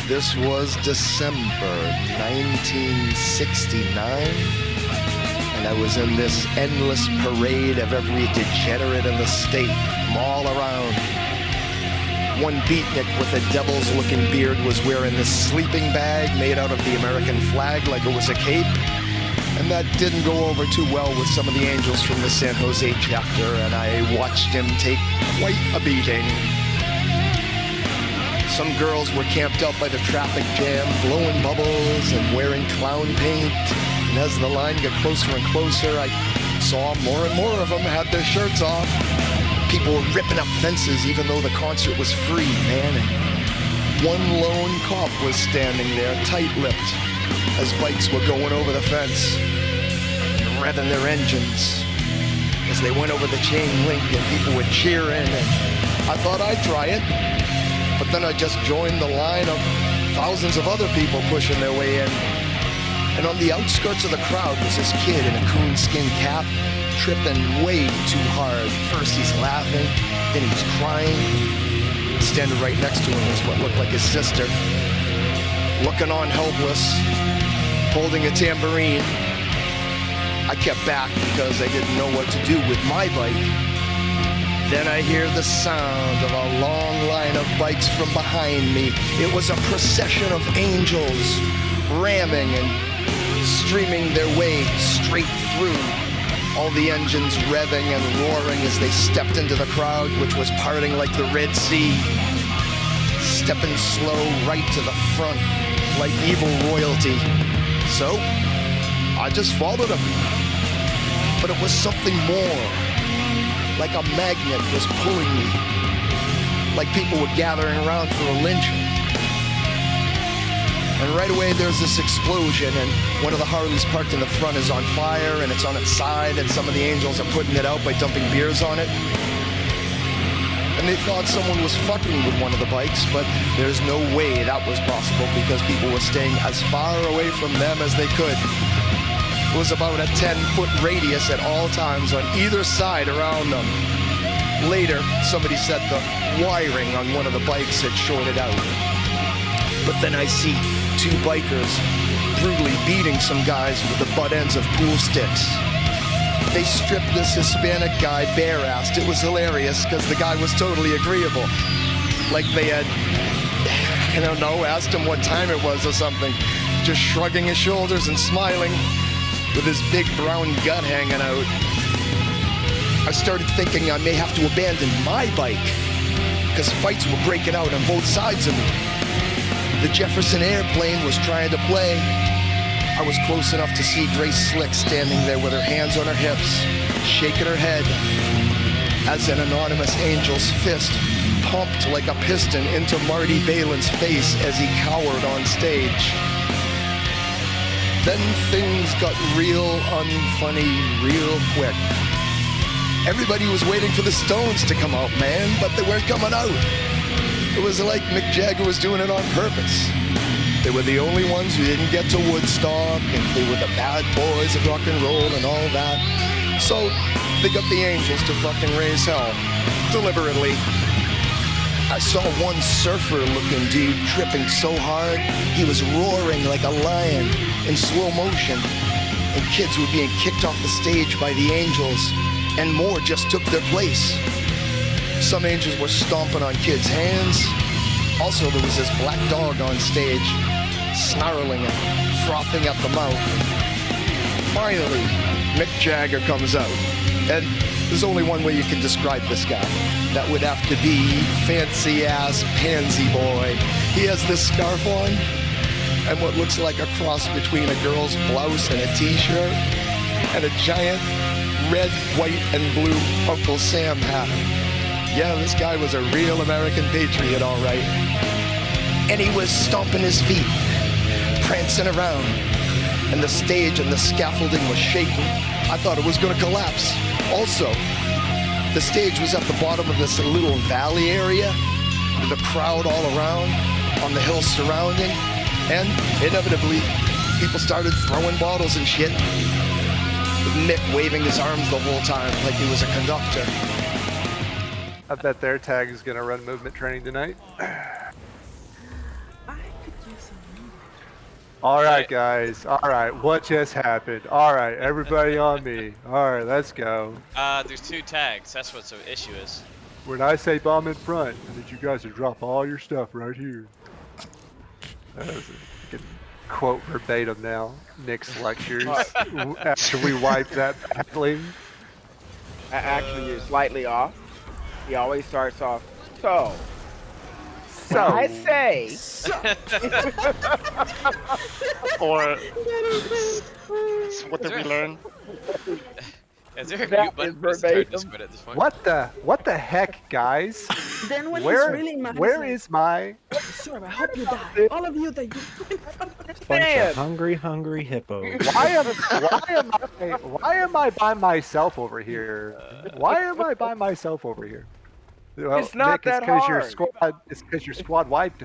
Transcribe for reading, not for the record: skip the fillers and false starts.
This was December 1969, and I was in this endless parade of every degenerate in the state from all around. One beatnik with a devil's-looking beard was wearing this sleeping bag made out of the American flag like it was a cape, and that didn't go over too well with some of the angels from the San Jose chapter, and I watched him take quite a beating. Some girls were camped out by the traffic jam, blowing bubbles and wearing clown paint. And as the line got closer and closer, I saw more and more of them had their shirts off. People were ripping up fences even though the concert was free, man. And one lone cop was standing there, tight-lipped, as bikes were going over the fence and revving their engines as they went over the chain link, and people were cheering, and I thought I'd try it. But then I just joined the line of thousands of other people pushing their way in. And on the outskirts of the crowd was this kid in a coonskin cap, tripping way too hard. First he's laughing, then he's crying. Standing right next to him was what looked like his sister, looking on helpless, holding a tambourine. I kept back because I didn't know what to do with my bike. Then I hear the sound of a long line of bikes from behind me. It was a procession of angels ramming and streaming their way straight through. All the engines revving and roaring as they stepped into the crowd, which was parting like the Red Sea. Stepping slow right to the front like evil royalty. So I just followed them. But it was something more. Like a magnet was pulling me. Like people were gathering around for a lynching. And right away there's this explosion, and one of the Harleys parked in the front is on fire, and it's on its side, and some of the angels are putting it out by dumping beers on it. And they thought someone was fucking with one of the bikes, but there's no way that was possible because people were staying as far away from them as they could. It was about a 10-foot radius at all times on either side around them. Later, somebody said the wiring on one of the bikes had shorted out. But then I see two bikers brutally beating some guys with the butt ends of pool sticks. They stripped this Hispanic guy bare-assed. It was hilarious because the guy was totally agreeable. Like they had, I don't know, asked him what time it was or something. Just shrugging his shoulders and smiling, with his big brown gut hanging out. I started thinking I may have to abandon my bike because fights were breaking out on both sides of me. The Jefferson airplane was trying to play. I was close enough to see Grace Slick standing there with her hands on her hips, shaking her head as an anonymous angel's fist pumped like a piston into Marty Balin's face as he cowered on stage. Then things got real unfunny real quick. Everybody was waiting for the Stones to come out, man, but they weren't coming out. It was like Mick Jagger was doing it on purpose. They were the only ones who didn't get to Woodstock, and they were the bad boys of rock and roll and all that. So they got the angels to fucking raise hell, deliberately. I saw one surfer-looking dude tripping so hard, he was roaring like a lion in slow motion, and kids were being kicked off the stage by the angels, and more just took their place. Some angels were stomping on kids' hands. Also, there was this black dog on stage, snarling and frothing at the mouth. Finally, Mick Jagger comes out, and there's only one way you can describe this guy. That would have to be fancy-ass pansy boy. He has this scarf on, and what looks like a cross between a girl's blouse and a t-shirt, and a giant red, white, and blue Uncle Sam hat. Yeah, this guy was a real American patriot, all right. And he was stomping his feet, prancing around, and the stage and the scaffolding was shaking. I thought it was going to collapse. Also, the stage was at the bottom of this little valley area, with a crowd all around, on the hill surrounding, and inevitably, people started throwing bottles and shit, with Mick waving his arms the whole time like he was a conductor. I bet their tag is going to run movement training tonight. I could All right, guys. All right, what just happened? All right, everybody on me. All right, let's go. There's 2 tags. That's what the issue is. When I say bomb in front, I need you guys to drop all your stuff right here. I can quote verbatim now. Nick's lectures after we wipe that badly. Actually, you're slightly off. He always starts off. So, So when I say, Or what did we learn? Is there a That mute button is for this entire verbatim. Discord at this point? what the heck, guys? Then when Where he's really mad, where is my? sure, I hope you die. All of you that you Bunch Man. of hungry hippos. Why am I by myself over here? Why am I by myself over here? Well, It's not Nick, that it's 'cause hard. It's because your squad wiped